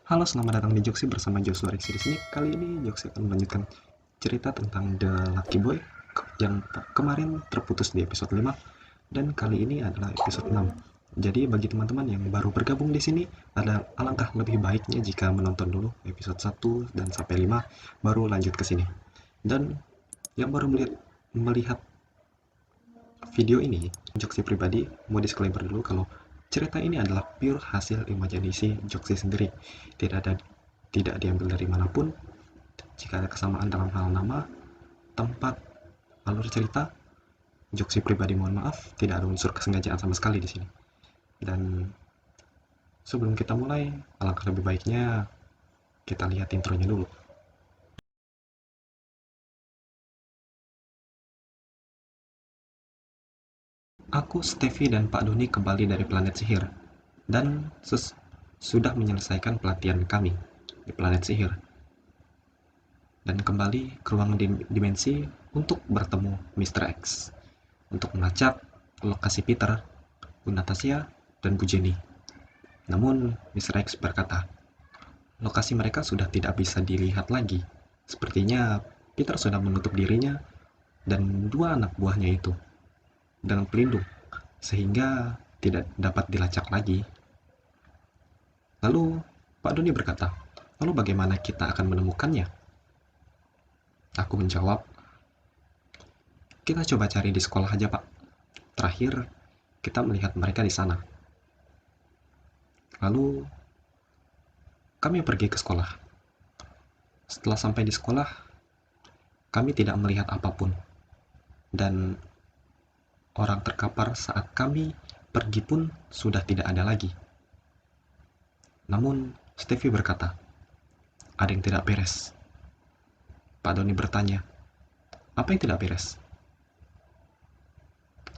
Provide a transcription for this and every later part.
Halo, selamat datang di Joksi bersama Joshua Rexi di sini. Kali ini Joksi akan melanjutkan cerita tentang The Lucky Boy yang kemarin terputus di episode 5 dan kali ini adalah episode 6. Jadi bagi teman-teman yang baru bergabung di sini, ada alangkah lebih baiknya jika menonton dulu episode 1 dan sampai 5 baru lanjut ke sini. Dan yang baru melihat video ini, Joksi pribadi mau disclaimer dulu kalau cerita ini adalah pure hasil imajinasi Joksi sendiri. Tidak diambil dari manapun. Jika ada kesamaan dalam hal nama, tempat, alur cerita, Joksi pribadi mohon maaf, tidak ada unsur kesengajaan sama sekali di sini. Dan sebelum kita mulai, alangkah lebih baiknya kita lihat intronya dulu. Aku, Steffi, dan Pak Doni kembali dari planet sihir dan sudah menyelesaikan pelatihan kami di planet sihir dan kembali ke ruang dimensi untuk bertemu Mr. X untuk melacak lokasi Peter, Bu Natasha, dan Bu Jenny. Namun Mr. X berkata, lokasi mereka sudah tidak bisa dilihat lagi. Sepertinya Peter sudah menutup dirinya dan dua anak buahnya itu dengan pelindung, sehingga tidak dapat dilacak lagi. Lalu Pak Doni berkata, lalu bagaimana kita akan menemukannya? Aku menjawab, kita coba cari di sekolah aja, Pak. Terakhir, kita melihat mereka di sana. Lalu, kami pergi ke sekolah. Setelah sampai di sekolah, kami tidak melihat apapun. Dan orang terkapar saat kami pergi pun sudah tidak ada lagi. Namun, Stevie berkata, ada yang tidak beres. Pak Doni bertanya, apa yang tidak beres?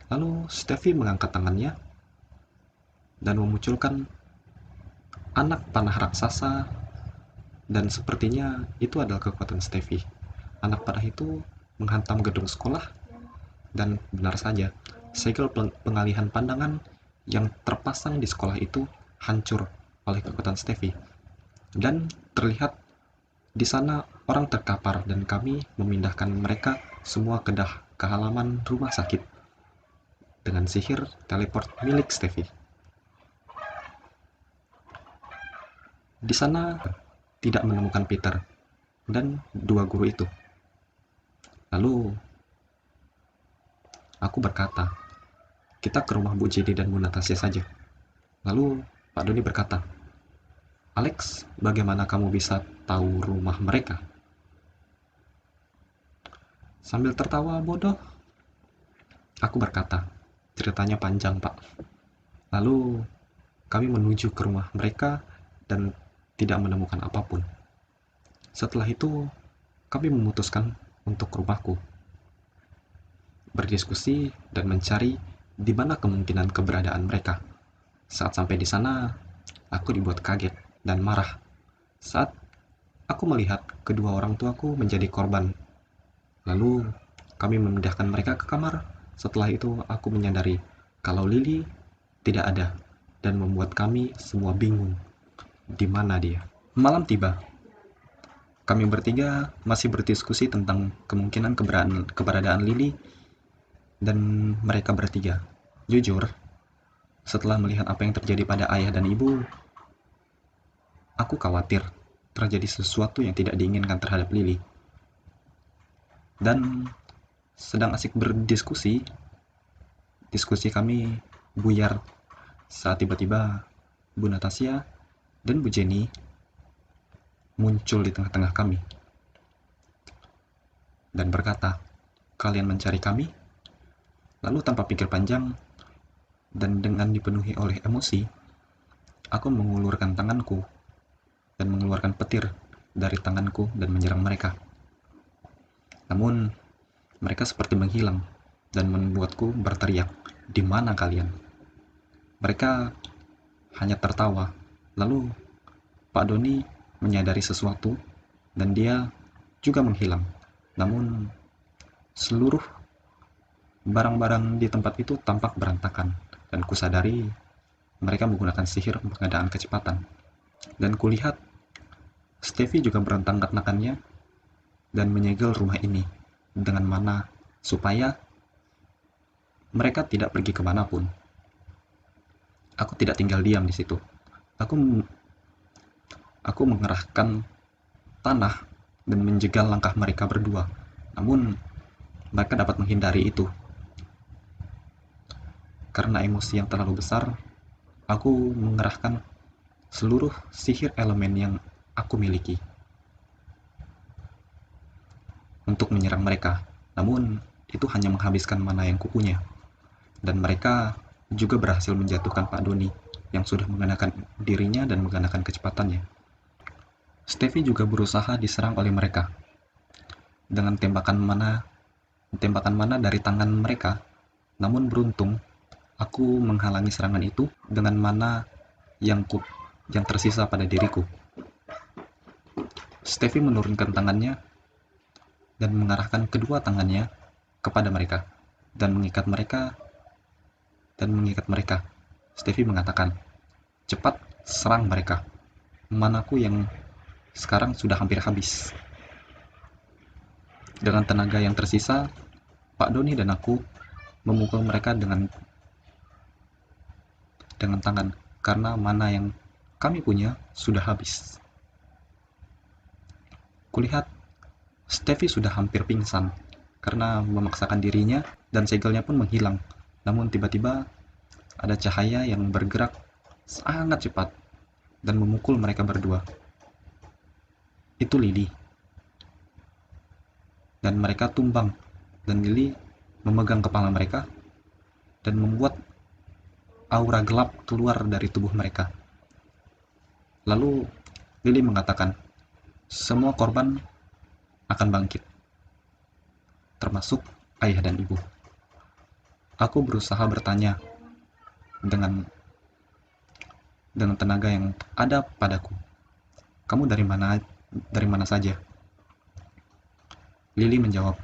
Lalu Stevie mengangkat tangannya dan memunculkan anak panah raksasa, dan sepertinya itu adalah kekuatan Stevie. Anak panah itu menghantam gedung sekolah, dan benar saja, segel pengalihan pandangan yang terpasang di sekolah itu hancur oleh kekuatan Stevie. Dan terlihat di sana orang terkapar dan kami memindahkan mereka semua ke halaman rumah sakit dengan sihir teleport milik Stevie. Di sana tidak menemukan Peter dan dua guru itu. Lalu aku berkata, kita ke rumah Bu Jedi dan Bu Natasha saja. Lalu Pak Doni berkata, Alex, bagaimana kamu bisa tahu rumah mereka? Sambil tertawa bodoh, aku berkata, ceritanya panjang, Pak. Lalu kami menuju ke rumah mereka dan tidak menemukan apapun. Setelah itu, kami memutuskan untuk ke rumahku, berdiskusi dan mencari di mana kemungkinan keberadaan mereka. Saat sampai di sana, aku dibuat kaget dan marah saat aku melihat kedua orang tuaku menjadi korban. Lalu kami memindahkan mereka ke kamar. Setelah itu aku menyadari kalau Lily tidak ada dan membuat kami semua bingung. Di mana dia? Malam tiba. Kami bertiga masih berdiskusi tentang kemungkinan keberadaan Lily dan mereka bertiga. Jujur, setelah melihat apa yang terjadi pada ayah dan ibu, aku khawatir terjadi sesuatu yang tidak diinginkan terhadap Lily. Dan sedang asik berdiskusi, diskusi kami buyar saat tiba-tiba Bu Natasha dan Bu Jenny muncul di tengah-tengah kami dan berkata, kalian mencari kami? Lalu tanpa pikir panjang dan dengan dipenuhi oleh emosi, aku mengulurkan tanganku dan mengeluarkan petir dari tanganku dan menyerang mereka. Namun, mereka seperti menghilang dan membuatku berteriak, di mana kalian? Mereka hanya tertawa. Lalu, Pak Doni menyadari sesuatu dan dia juga menghilang. Namun, seluruh barang-barang di tempat itu tampak berantakan dan kusadari mereka menggunakan sihir pengadaan kecepatan. Dan kulihat Steffi juga berentang-rentangannya dan menyegel rumah ini dengan mana supaya mereka tidak pergi kemanapun. Aku tidak tinggal diam di situ. Aku aku mengerahkan tanah dan menjegal langkah mereka berdua. Namun mereka dapat menghindari itu. Karena emosi yang terlalu besar, aku mengerahkan seluruh sihir elemen yang aku miliki untuk menyerang mereka. Namun itu hanya menghabiskan mana yang kupunya. Dan mereka juga berhasil menjatuhkan Pak Doni yang sudah menggunakan dirinya dan menggunakan kecepatannya. Steffi juga berusaha diserang oleh mereka dengan tembakan mana dari tangan mereka. Namun beruntung, aku menghalangi serangan itu dengan mana yang tersisa pada diriku. Steffi menurunkan tangannya dan mengarahkan kedua tangannya kepada mereka dan mengikat mereka. Steffi mengatakan, "Cepat serang mereka. Manaku yang sekarang sudah hampir habis." Dengan tenaga yang tersisa, Pak Doni dan aku memukul mereka dengan tangan karena mana yang kami punya sudah habis. Kulihat Steffi sudah hampir pingsan karena memaksakan dirinya dan segelnya pun menghilang. Namun tiba-tiba ada cahaya yang bergerak sangat cepat dan memukul mereka berdua. Itu Lily. Dan mereka tumbang dan Lily memegang kepala mereka dan membuat aura gelap keluar dari tubuh mereka. Lalu Lily mengatakan, "Semua korban akan bangkit, termasuk ayah dan ibu." Aku berusaha bertanya dengan tenaga yang ada padaku, "Kamu dari mana saja?" Lily menjawab,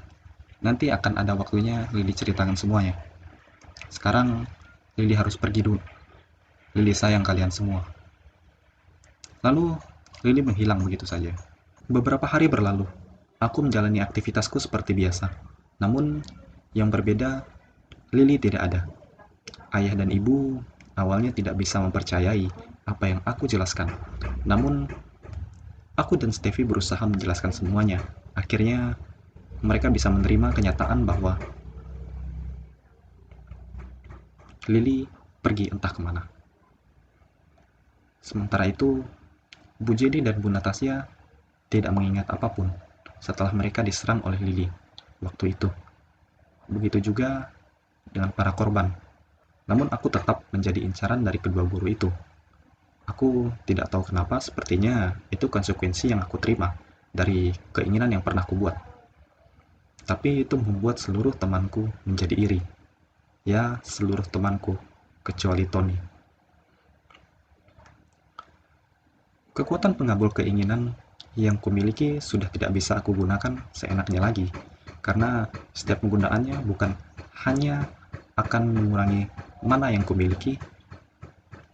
"Nanti akan ada waktunya Lily ceritakan semuanya. Sekarang Lily harus pergi dulu. Lily sayang kalian semua." Lalu Lily menghilang begitu saja. Beberapa hari berlalu. Aku menjalani aktivitasku seperti biasa. Namun yang berbeda, Lily tidak ada. Ayah dan ibu awalnya tidak bisa mempercayai apa yang aku jelaskan. Namun aku dan Steffi berusaha menjelaskan semuanya. Akhirnya mereka bisa menerima kenyataan bahwa Lily pergi entah kemana. Sementara itu, Bu Jenny dan Bu Natasha tidak mengingat apapun setelah mereka diserang oleh Lily waktu itu. Begitu juga dengan para korban. Namun aku tetap menjadi incaran dari kedua guru itu. Aku tidak tahu kenapa, sepertinya itu konsekuensi yang aku terima dari keinginan yang pernah kubuat. Tapi itu membuat seluruh temanku menjadi iri. Ya, seluruh temanku, kecuali Tony. Kekuatan pengabul keinginan yang kumiliki sudah tidak bisa aku gunakan seenaknya lagi, karena setiap penggunaannya bukan hanya akan mengurangi mana yang kumiliki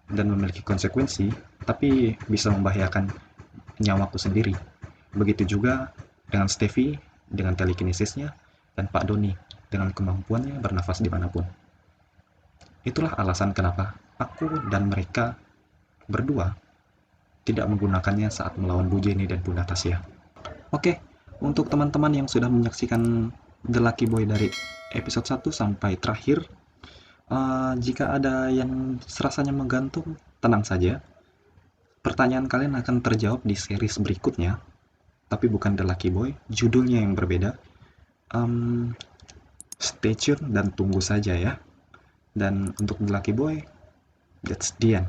dan memiliki konsekuensi, tapi bisa membahayakan nyawaku sendiri. Begitu juga dengan Steffi dengan telekinesisnya dan Pak Doni dengan kemampuannya bernafas dimanapun. Itulah alasan kenapa aku dan mereka berdua tidak menggunakannya saat melawan Bu Jenny dan Bu Natasha. Oke, untuk teman-teman yang sudah menyaksikan The Lucky Boy dari episode 1 sampai terakhir, jika ada yang serasanya menggantung, tenang saja. Pertanyaan kalian akan terjawab di series berikutnya, tapi bukan The Lucky Boy, judulnya yang berbeda. Stay tune dan tunggu saja ya. Dan untuk The Lucky Boy, that's the end.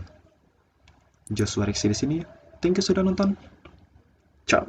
Joshua Rexy di sini. Thank you sudah nonton. Ciao.